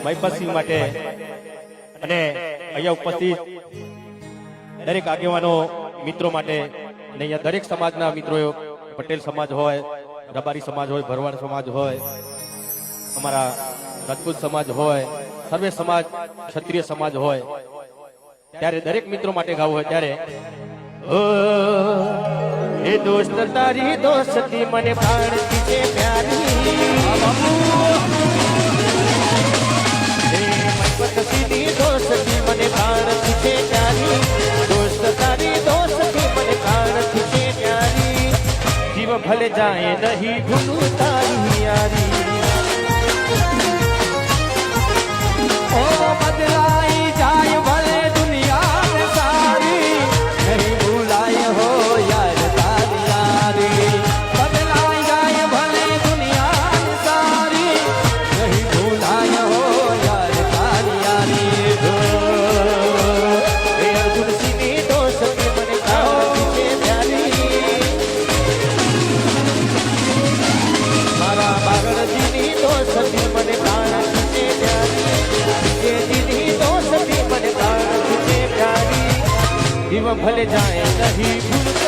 મહિપતસિંહ માટે અને અહીંયા ઉપસ્થિત દરેક આગેવાનો મિત્રો માટે અને અહીંયા દરેક સમાજના મિત્રો, પટેલ સમાજ હોય, રબારી સમાજ હોય, ભરવાડ સમાજ હોય, અમારા રાજપૂત સમાજ હોય, સર્વે સમાજ, ક્ષત્રિય સમાજ હોય, ત્યારે દરેક મિત્રો માટે ગાવું હોય ત્યારે એ દોસ્ત તારી દોસ્તી મને ભાણતી છે પ્યારી, સીધી દોસ્તી મને ભાણતી છે પ્યારી, દોસ્ત તારી દોસ્તી મને ભાણતી છે પ્યારી, જીવ ભલે જાય નહીં ભૂલું તારી યારી, ઓ બદલાઈ જાય ભલે દુનિયા સારી, નહીં ભૂલાય હો યાર તારી યારી, બદલાઈ જાય ભલે દુનિયા સારી, નહીં ભૂલાય હો યાર તારી યારી, એ અર્જુન સિંહની દોસ્તી મને ભાણતી છે પ્યારી, મારા બાગડજીની દોસ્તી મને ભાણતી છે પ્યારી, જીવ ભલે જાય નહીં ભૂલ